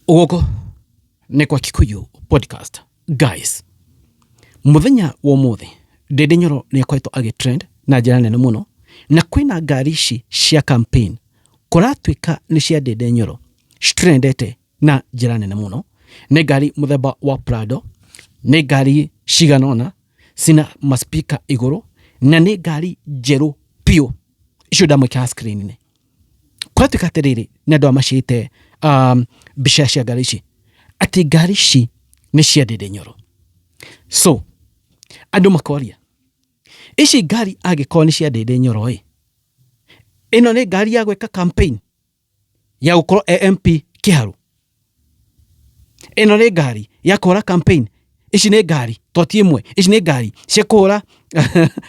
Ugoko nĩ kwa Kikuyu podcast. Guys, muthenya wa umuthi Ndindi Nyoro nĩ akoretwo agĩtrend na njĩra nene mũno, na kwĩna ngari ici cia campaign kũratuĩka nĩ cia Ndindi Nyoro citrendete na njĩra nene mũno. Nĩ ngari mũthemba wa Prado, nĩ ngari ciganona cina maspika igũrũ, na nĩ ngari njerũ piũ. Icio ndamwĩkĩra screen-inĩ. Kũratuĩka atĩrĩrĩ nĩ andũ amacite mbica cia ngari ici atĩ ngari ici nĩ cia Ndindi Nyoro. So andũ makoria, ici ngari angĩkorwo nĩ cia Ndindi Nyoro ĩno nĩ ngari ya gwĩka campaign ya gũkorwo MP Kiharu? Ĩno nĩ ngari ya kũhũra campaign? Ici nĩ ngari toti ĩmwe? Ici nĩ ngari cia kũhũra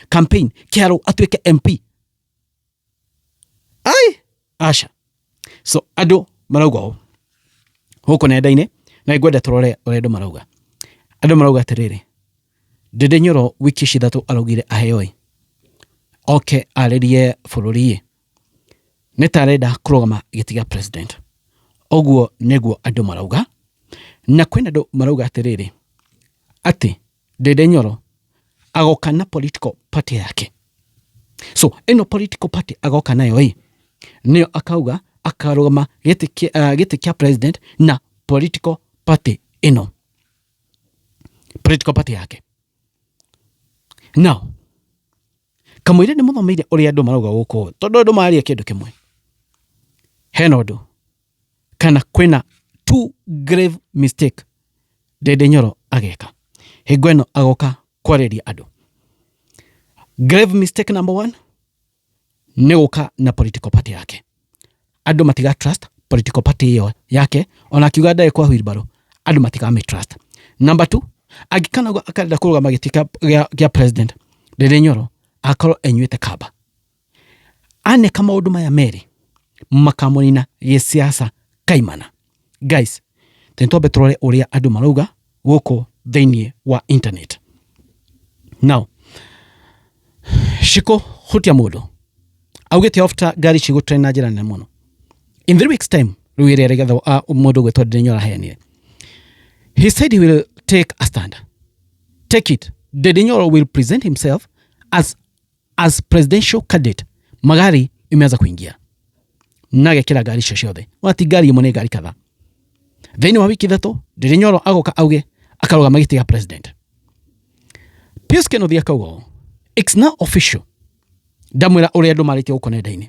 campaign Kiharu atuĩke MP? Aca. So andũ marauga ũũ gũkũ nenda-inĩ, na ngwenda tũrore ũrĩa andũ marauga. Andũ marauga atĩrĩrĩ, Ndindi Nyoro wiki ici ithatũ araugire aheo oke arĩrie bũrũri nĩ ta arenda kũrũgama gĩtĩ gĩa president. Ũguo nĩguo andũ marauga, na kwĩna andũ marauga atĩrĩrĩ atĩ Ndindi Nyoro agoka na political party yake. So ĩno political party agoka nayo nĩyo akauga akarũgama gĩtĩ kĩa president na political party ĩno, political party yake. Now kamũira nĩ mũthomeire ũrĩa andũ marauga gũkũ, tondũ andũ maria kĩndũ kĩmwe. Hena ũndũ kana kwĩna two grave mistake Ndindi Nyoro ageka hingo ĩno agoka kwarĩria andũ. Grave mistake number 1 nĩ gũka na political party yake. Andũ matiga trust political party hiyo yake, ona akiuga ndaĩ kwa wheelbarrow, andũ matiga trust. Number 2, agikana akarenda kũrũgama gĩtĩ gĩa president, Ndindi Nyoro akorwo enyuĩte kaba. Aneka maũndũ maya merĩ makamũnina gĩsiasa kaimana. Guys, twambe tũrore ũrĩa andũ marauga gũkũ thĩinĩ wa internet. Now Shiko hutia mũndũ augĩte after ngari cigũtrend na njĩra nene mũno. In 3 weeks time rĩu ĩrĩa rĩgetha mũndũ gwĩtwo Ndindi Nyoro aheanire, he said he will take a stand. Take it. Ndindi Nyoro will present himself as presidential candidate. Magari imeanza kuingia na gekĩra ngari icio ciothe, wati ngari imwe nĩ ngari kadhaa. Thĩinĩ wa wiki ithatũ Ndindi Nyoro agoka auge akarũgama gĩtĩ gĩa president. Pius Kĩnũthia akauga it's now official. Ndamwĩra ũrĩa andũ marĩtie gũkũ nenda-inĩ.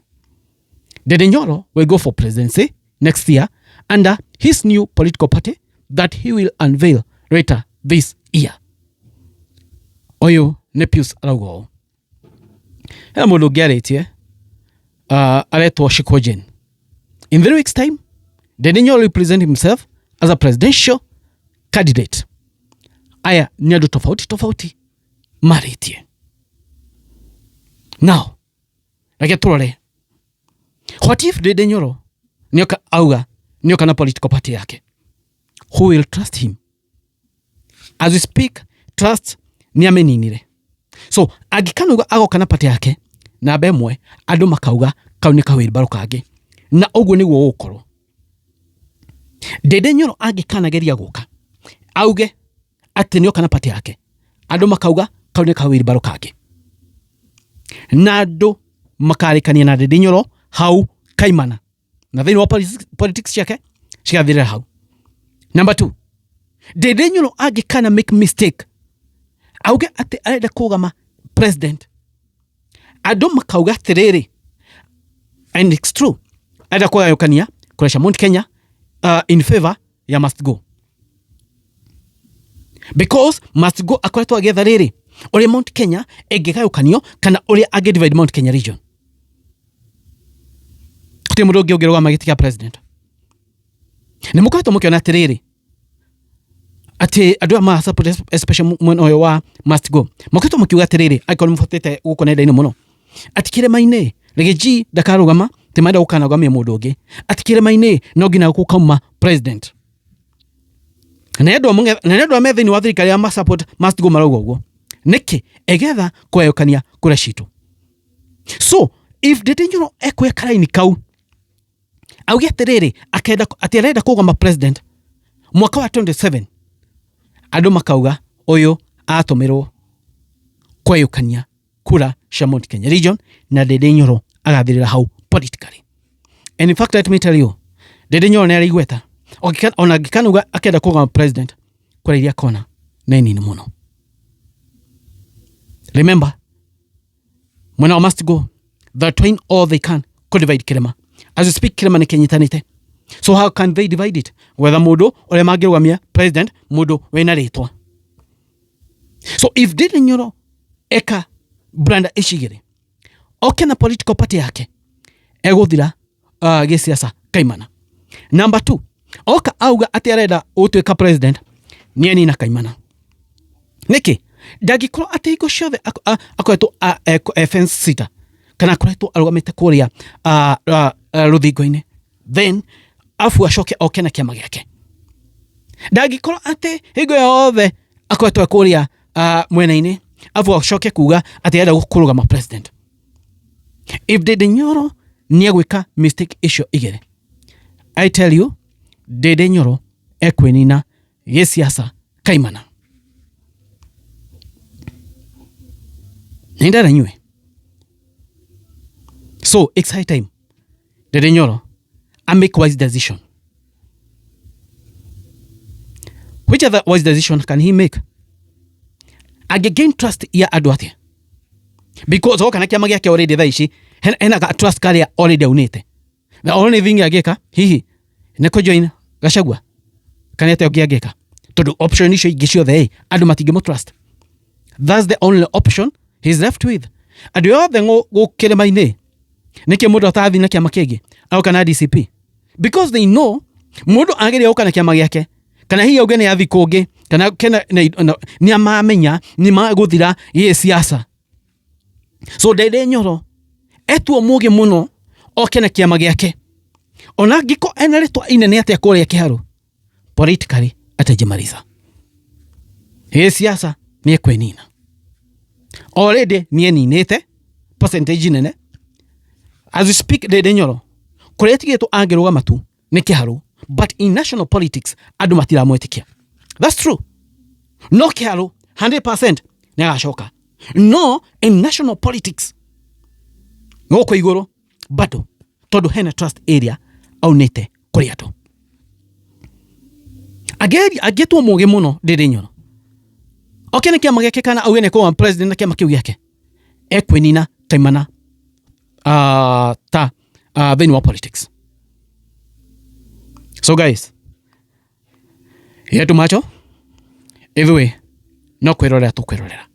Ndindi Nyoro will go for presidency next year under his new political party that he will unveil later this year. Oyo nĩ Pius arauga. Hena mũndũ ũngĩ arĩtie aretwo Shiko Jane. In 3 weeks time Ndindi Nyoro will present himself as a presidential candidate. Aya ni andũ tofauti marĩtie. Now reke tũrore, what if Ndindi Nyoro nĩoka auga nĩoka na political party yake? Who will trust him? As we speak, trust ni ameninire. So agikanuga agoka na party yake, na bemwe andũ makauga kau nĩ kawĩlbarũ kangĩ, na ũguo nĩguo gũkorwo. Ndindi Nyoro agikanageria gũka auge atĩ nĩoka na party yake, andũ makauga kau nĩ kawĩlbarũ kangĩ, na andũ makarĩkania na Ndindi Nyoro hau kaimana, na thĩinĩ wa politics ciake cigathirĩra hau. Number 2, Ndindi Nyoro agikana make mistake auge atĩ arenda kũrũgama president, andũ makauga atĩrĩrĩ, and it's true, arenda kũgayũkania kũreca Mount Kenya in favor ya must go, because must go akoretwo agĩetha rĩrĩ ũrĩa Mount Kenya ĩngĩgayũkanio kana ũrĩa angĩdivide Mount Kenya region. Gũtirĩ mũndũ ũngĩ ũngĩrũgama gĩtĩ kĩa president. Nĩ mũkoretwo mũkĩona atĩrĩrĩ atĩ andũ a ma support especially mwena ũyũ wa must go mũkoretwo mũkiuga atĩrĩrĩ, aikoni mũbotete gũkũ nenda-inĩ mũno, atĩ kĩrĩma-inĩ Rigiji ndakarũgama tĩ maenda gũkanarũgamia mũndũ ũngĩ, atĩ kĩrĩma-inĩ no nginya gũkauma president. Na andũ a thĩinĩ wa thirikari ya ma support must go marauga ũguo nĩkĩ egetha kũgayũkania kũrĩa citũ. So if Ndindi Nyoro ekũoya karaini kau auge atĩrĩrĩ atĩ arenda kũrũgama president, mwaka wa 27 andu makauga uyu atumirwo kweyukania kura cia Mount Kenya region na Ndindi Nyoro agathirira hau politically. And in fact, let me tell you, Ndindi Nyoro ni arigweta ona ngikanuga akenda kugama president kura iria kona nini ni muno. Remember, when I must go, they're trying all they can to divide Kirema. As we speak, Kirema ni kenyitanite. So how can they divide it? Whether mudo ole magirwamia president mudo wena ritwa. So if Ndindi Nyoro eka Branda Eshigire oke na political party yake eguthira gisiasa kaimana. Number 2, oka auga ati arenda utwika president nieni na kaimana. Niki ndagikoro ati iko ciothe akoretwo fence sita kana akoretwo arugamite kuria ruthingo-ini, then afu acoke oke na kiama giake. Ndagikoro ati higo yothe akoretwo kuria mwena-ini afu acoke kuga ati arenda gukurugama president. If Ndindi Nyoro ni agwika mistake icio igere, I tell you, Ndindi Nyoro ekwenina gisiasa kaimana. Nindara nyue. So it's high time Ndindi Nyoro make wise decision. Which other wise decision can he make? Again trust ya andu atia. Because oka na kiama giake already thaici hena ga trust karia already unite. The only thing ageka hihi ne ko join Gachagua kana ate ogeka todo option icio ingĩ ciothe andu matingi mo trust. That's the only option he's left with. Andu yothe gukirema-ini niki mundu atathi na kiama kingi au kana DCP, because they know mundu ageria oka na kiama giake kana hihi auge ni athi kungi kana kena ni amamenya ni maguthira ye siasa. So Ndindi Nyoro etuo mugi muno oke na kiama giake ona giko eneretwa inene atia kuria kiharu politically atajimaliza. Ye siasa ni ekwenina already ni eninite percentage nene. As we speak, Ndindi Nyoro kuria tigetu angirugama tu ni kiharu, but in national politics andu matira mwetikia. That's true. No kiharu 100% ni agacoka. No, in national politics ngoko iguru bado todo hena trust area au nete kuria tu agetu muge muno Ndindi Nyoro oke na kiama giake kana auge ne ko president na kiama kiu giake ekwenina kaimana thini wa politics. So guys, yetu macho either no kwirorera tukwirorera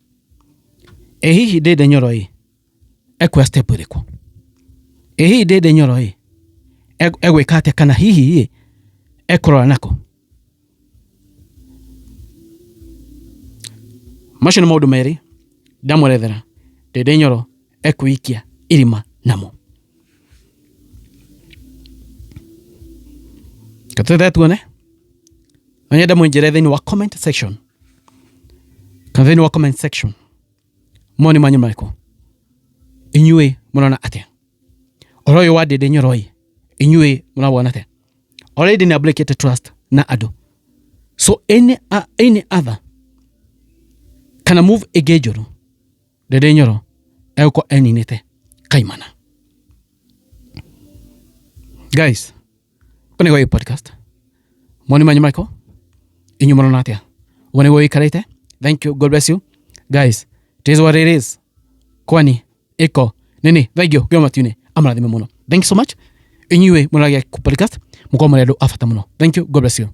hihi Ndindi Nyoro ekwa step iriku hihi Ndindi Nyoro egwika atia kana hihi ekurora nako. Macio nĩ maũndũ merĩ ndamwerethera Ndindi Nyoro ekwikia irima namo. Katuthe tuone onyenda mũnjĩre thĩinĩ wa comment section, kana thĩinĩ wa comment section moni manyu marĩkũ inyuĩ mũrona atia ũhoro ũyũ wa Ndindi Nyoro inyuĩ mũrabona atia? Already nĩ breakete trust na andũ. So any other kana move egejuru Ndindi Nyoro eko eninete kaimana. Guys, kone go podcast moni manyu marĩkũ inyuĩ mũrona atia? Wone go ikarete. Thank you, God bless you guys. It is what it is. Kwani iko nini thagio goma tune amarathime muno. Thank you so much. Inyuĩ mũragia podcast muko mũrendo afata muno. Thank you, God bless you.